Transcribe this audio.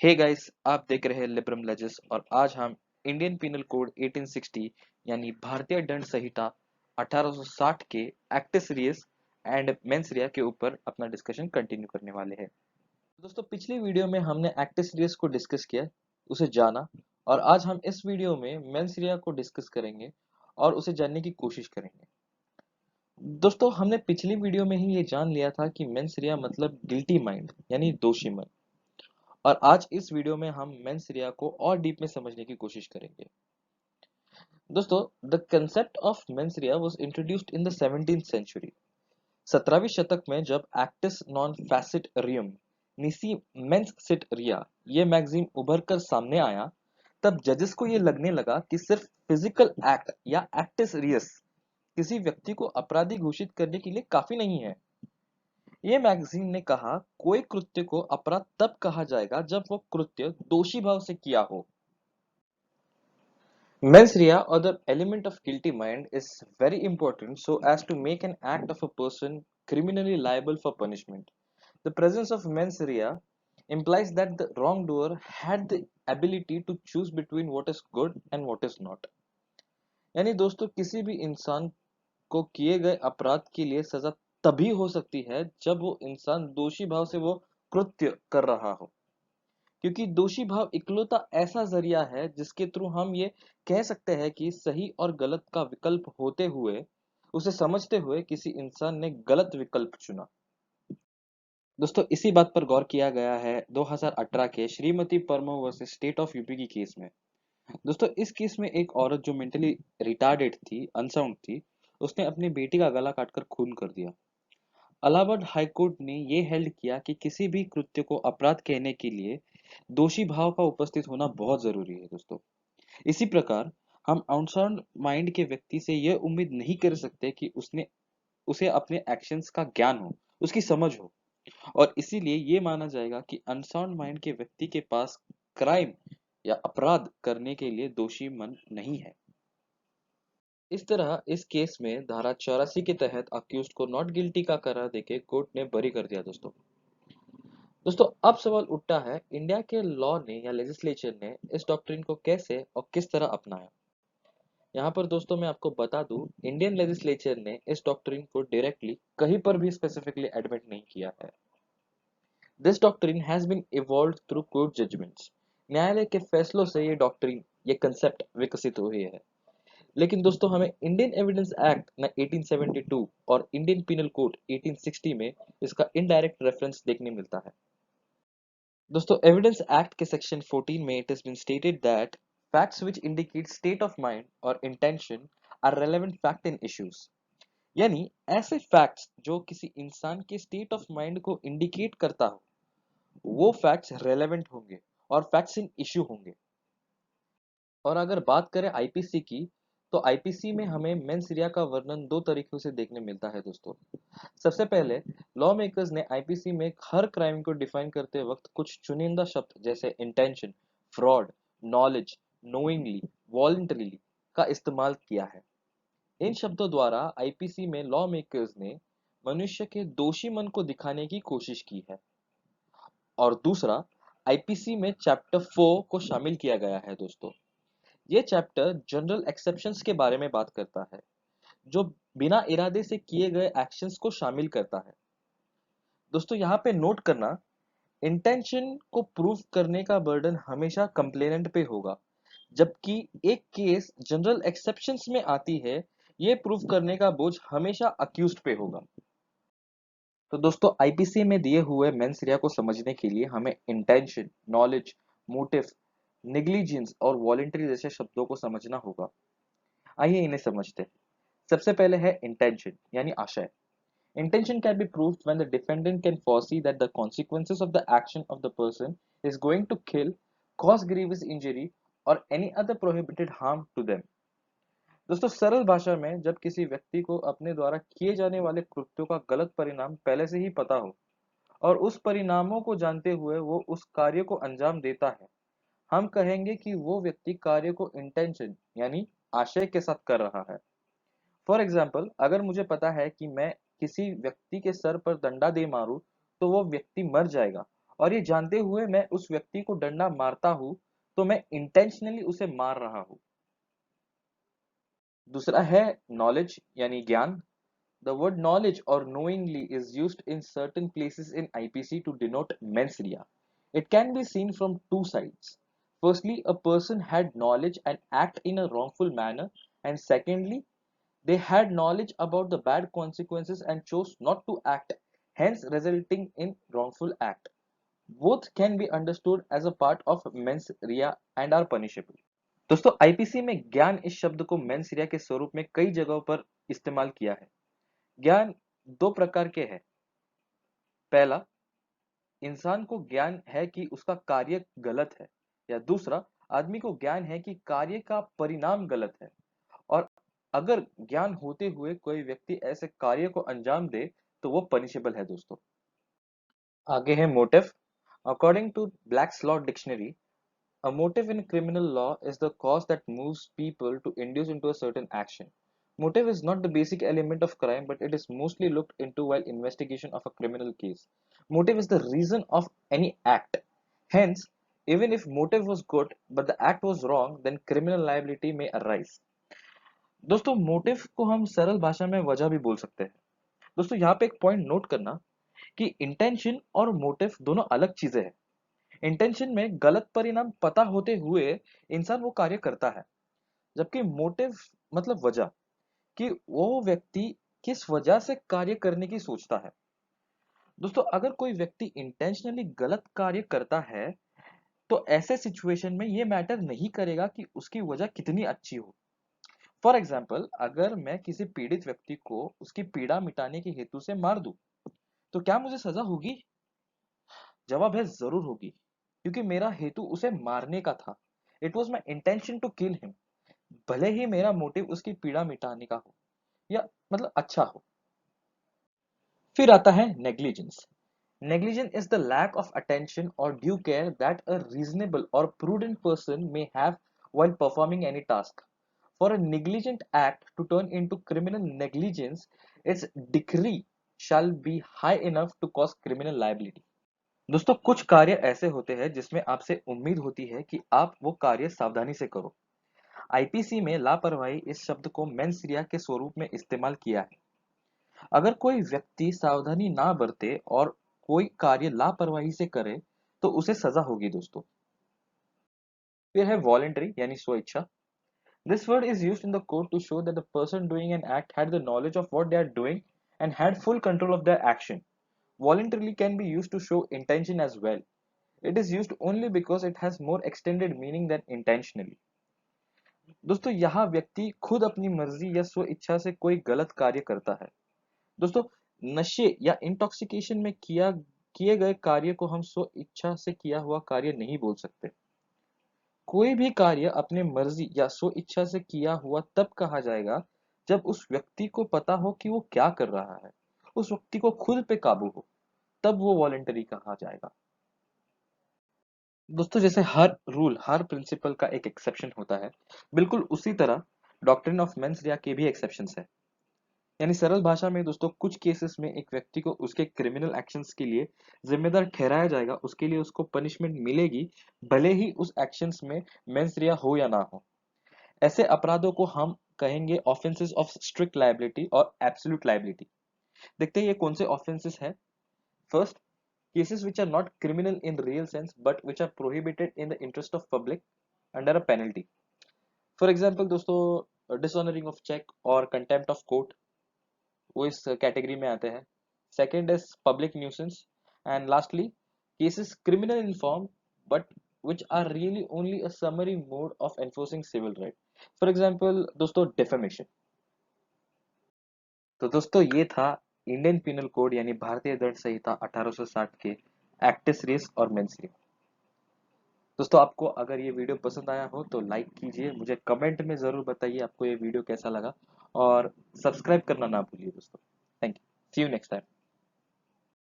Hey guys, आप देख रहे हैं लिबरम लेजेस और आज हम इंडियन पिनल कोड 1860 यानी भारतीय दंड संहिता 1860 के एक्टिस रियस एंड मेंस रिया के ऊपर अपना डिस्कशन कंटिन्यू करने वाले हैं। दोस्तों, पिछली वीडियो में हमने एक्टिस रियस को डिस्कस किया, उसे जाना, और आज हम इस वीडियो में मेंस रिया को डिस्कस करेंगे और उसे जानने की कोशिश करेंगे। दोस्तों, हमने पिछली वीडियो में ही ये जान लिया था कि मेंस रिया मतलब गिल्टी माइंड यानी दोषी मन, और आज इस वीडियो में हम मेंस रिया को और डीप में समझने की कोशिश करेंगे। दोस्तों, the concept of mens rea was introduced in the 17th century. 17वीं शतक में जब actus non facit reum nisi mens sit rea ये मैगजीन उभर कर सामने आया, तब जजेस को ये लगने लगा कि सिर्फ फिजिकल एक्ट या एक्टिस रियस किसी व्यक्ति को अपराधी घोषित करने के लिए काफी नहीं है। ये मैगजीन ने कहा, कोई कृत्य को अपराध तब कहा जाएगा जब वो कृत्य दोषी भाव से किया हो। Mens rea, or the element of guilty mind, is very important so as to make an act of a person criminally liable for punishment. The presence of mens rea implies that the wrongdoer had the ability to choose between what is good and what is not. यानी दोस्तों, किसी भी इंसान को किए गए अपराध के लिए सजा तभी हो सकती है जब वो इंसान दोषी भाव से वो कृत्य कर रहा हो, क्योंकि दोषी भाव इकलौता ऐसा जरिया है जिसके थ्रू हम ये कह सकते हैं कि सही और गलत का विकल्प होते हुए, उसे समझते हुए किसी इंसान ने गलत विकल्प चुना। दोस्तों, इसी बात पर गौर किया गया है 2018 के श्रीमती परमो वर्सेस स्टेट ऑफ यूपी की केस में। दोस्तों, इस केस में एक औरत जो मेंटली रिटार्डेड थी, अनसाउंड थी, उसने अपनी बेटी का गला काटकर खून कर दिया। इलाहाबाद हाईकोर्ट ने यह हेल्ड किया कि किसी भी कृत्य को अपराध कहने के लिए दोषी भाव का उपस्थित होना बहुत जरूरी है। दोस्तों, इसी प्रकार हम अनसाउंड माइंड के व्यक्ति से यह उम्मीद नहीं कर सकते कि उसने उसे अपने एक्शंस का ज्ञान हो, उसकी समझ हो, और इसीलिए यह माना जाएगा कि अनसाउंड माइंड के व्यक्ति के पास क्राइम या अपराध करने के लिए दोषी मन नहीं है। इस तरह इस केस में धारा 84 के तहत अक्यूज्ड को नॉट गिल्टी का करार देके कोर्ट ने बरी कर दिया। दोस्तों, अब सवाल उठता है, इंडिया के लॉ ने या लेजिस्लेचर ने इस डॉक्ट्रिन को कैसे और किस तरह अपनाया। यहाँ पर दोस्तों मैं आपको बता दूं, इंडियन लेजिस्लेचर ने इस डॉक्ट्रिन को डायरेक्टली कहीं पर भी स्पेसिफिकली एडमिट नहीं किया है। This doctrine has been evolved through court judgments. न्यायालय के फैसलों से ये डॉक्ट्रिन, ये कंसेप्ट विकसित हुई है। लेकिन दोस्तों, हमें इंडियन एविडेंस एक्ट 1872 और इंडियन पिनल कोड 1860 में इसका इनडायरेक्ट रेफरेंस देखने मिलता है। दोस्तों, एविडेंस एक्ट के सेक्शन 14 में it has been stated that facts which indicate state of mind or intention are relevant fact in issues। यानी ऐसे फैक्ट्स जो किसी इंसान के स्टेट ऑफ माइंड को इंडिकेट करता हो, वो फैक्ट्स रेलेवेंट होंगे और फैक्ट्स इन इश्यू होंगे। और अगर बात करें आईपीसी की, तो आईपीसी में हमें मेंस रिया का वर्णन दो तरीकों से देखने मिलता है। दोस्तों, सबसे पहले लॉ मेकर्स ने आईपीसी में हर क्राइम को डिफाइन करते वक्त कुछ चुनिंदा शब्द जैसे intention, fraud, knowledge, knowingly, voluntarily का इस्तेमाल किया है। इन शब्दों द्वारा आईपीसी में लॉ मेकर्स ने मनुष्य के दोषी मन को दिखाने की कोशिश की है। और दूसरा, आईपीसी में चैप्टर 4 को शामिल किया गया है। दोस्तों, ये चैप्टर जनरल एक्सेप्शंस के बारे में बात करता है, जो बिना इरादे से किए गए एक्शंस को शामिल करता है। दोस्तों, यहाँ पे नोट करना, इंटेंशन को प्रूव करने का बर्डन हमेशा कंप्लेनेंट पे होगा, जबकि एक केस जनरल एक्सेप्शंस में आती है, ये प्रूव करने का बोझ हमेशा अक्यूज्ड पे होगा। तो दोस्तों, आईपीसी में दिए हुए मेंस रिया को समझने के लिए हमें इंटेंशन, नॉलेज, मोटिव, नेग्लिजेंस और वॉलंटरी जैसे शब्दों को समझना होगा। आइए इन्हें समझते हैं। सबसे पहले है इंटेंशन यानी आशय। Intention can be proved when the defendant can foresee that the consequences of the action of the person is going to kill, cause grievous injury, or any other prohibited harm to them। दोस्तों, सरल भाषा में जब किसी व्यक्ति को अपने द्वारा किए जाने वाले कृत्यों का गलत परिणाम पहले से ही पता हो और उस परिणामों को जानते हुए वो उस कार्य को अंजाम देता है, हम कहेंगे कि वो व्यक्ति कार्य को इंटेंशन यानी आशय के साथ कर रहा है। फॉर एग्जाम्पल, अगर मुझे पता है कि मैं किसी व्यक्ति के सर पर डंडा दे मारूं तो वो व्यक्ति मर जाएगा, और ये जानते हुए मैं उस व्यक्ति को डंडा मारता हूं तो मैं इंटेंशनली उसे मार रहा हूं। दूसरा है नॉलेज यानी ज्ञान। The word knowledge or knowingly is used in certain places in IPC to denote mens rea. It can be seen from two sides. Firstly, a person had knowledge and act in a wrongful manner, and secondly, they had knowledge about the bad consequences and chose not to act, hence resulting in wrongful act. Both can be understood as a part of mens rea and are punishable. दोस्तों IPC में ज्ञान इस शब्द को mains rea के स्वरूप में कई जगहों पर इस्तेमाल किया है। ज्ञान दो प्रकार के हैं। पहला, इंसान को ज्ञान है कि उसका कार्य गलत है, या दूसरा, आदमी को ज्ञान है कि कार्य का परिणाम गलत है और अगर ज्ञान होते हुए कोई व्यक्ति ऐसे कार्य को अंजाम दे तो वो पनिशेबल है दोस्तों। आगे है motive. According to Black's law dictionary, a motive in criminal law is the cause that moves people to induce into a certain action. Motive is not the basic element of crime, but it is mostly looked into while investigation of a criminal case. Motive is the reason of any act. Hence, even if motive was good but the act was wrong, then criminal liability may arise. दोस्तों motive को हम सरल भाषा में वजह भी बोल सकते हैं। दोस्तों यहाँ पे एक पॉइंट नोट करना कि इंटेंशन और मोटिव दोनों अलग चीजें हैं। इंटेंशन में गलत परिणाम पता होते हुए इंसान वो कार्य करता है, जबकि मोटिव मतलब वजह कि वो व्यक्ति किस वजह से कार्य करने की सोचता है। दोस्तों अगर कोई व्यक्ति इंटेंशनली गलत कार्य करता है तो ऐसे सिचुएशन में ये मैटर नहीं करेगा कि उसकी वजह कितनी अच्छी हो। फॉर एग्जाम्पल, अगर मैं किसी पीड़ित व्यक्ति को उसकी पीड़ा मिटाने के हेतु से मार दूं तो क्या मुझे सजा होगी? जवाब है जरूर होगी, क्योंकि मेरा हेतु उसे मारने का था। It was my intention to kill him, भले ही मेरा मोटिव उसकी पीड़ा मिटाने का हो या मतलब अच्छा हो। फिर आता है negligence. Negligence is the lack of attention और due care that a reasonable और prudent person may have while performing any task. For a negligent act to turn into criminal negligence, its degree shall be high enough to cause criminal liability. दोस्तों कुछ कार्य ऐसे होते हैं जिसमें आपसे उम्मीद होती है कि आप वो कार्य सावधानी से करो। आईपीसी में लापरवाही इस शब्द को मेंस rea के स्वरूप में इस्तेमाल किया है। अगर कोई व्यक्ति सावधानी ना बरते और कोई कार्य लापरवाही से करे तो उसे सजा होगी दोस्तों। फिर है वॉलेंटरी यानी स्वेच्छा। This word is used in the court to show that the person doing an act had the knowledge of what they are doing and had full control of their action. Voluntarily can be used to show intention as well. It is used only because it has more extended meaning than intentionally. दोस्तों यहाँ व्यक्ति खुद अपनी मर्जी या स्व इच्छा से कोई गलत कार्य करता है। दोस्तों नशे या इंटॉक्सिकेशन में किए गए कार्य को हम स्व इच्छा से किया हुआ कार्य नहीं बोल सकते। कोई भी कार्य अपने मर्जी या स्व इच्छा से किया हुआ तब कहा जाएगा जब उस व्यक्ति को पता हो कि वो क्या कर रहा है, उस व्यक्ति को खुद पे काबू हो, तब वो वॉलंटरी कहा जाएगा। दोस्तों जैसे हर रूल हर प्रिंसिपल का एक एक्सेप्शन होता है, बिल्कुल उसी तरह डॉक्ट्रिन ऑफ मेंस rea के भी एक्सेप्शंस है। यानी सरल भाषा में दोस्तों कुछ केसेस में एक व्यक्ति को उसके क्रिमिनल एक्शंस के लिए जिम्मेदार ठहराया जाएगा, उसके लिए उसको पनिशमेंट मिलेगी, भले ही उस एक्शंस में मेंस rea हो या ना हो। ऐसे अपराधों को हम कहेंगे ऑफेंसेस ऑफ स्ट्रिक्ट लायबिलिटी और एब्सोल्यूट लायबिलिटी। देखते हैं ये कौन से ऑफेंसेस है। First, cases which are not criminal in real sense but which are prohibited in the interest of public under a penalty. For example दोस्तों dishonoring of check और contempt of court वो इस कैटेगरी में आते हैं। Second is public nuisance and lastly cases criminal in form but which are really only a summary mode of enforcing civil right. For example दोस्तों defamation। तो दोस्तों ये था इंडियन पिनल कोड यानी भारतीय दंड संहिता 1860 के एक्टिस रेस और मेंस rea। दोस्तों आपको अगर ये वीडियो पसंद आया हो तो लाइक कीजिए, मुझे कमेंट में ज़रूर बताइए आपको ये वीडियो कैसा लगा और सब्सक्राइब करना ना भूलिए दोस्तों। Thank you, see you next time.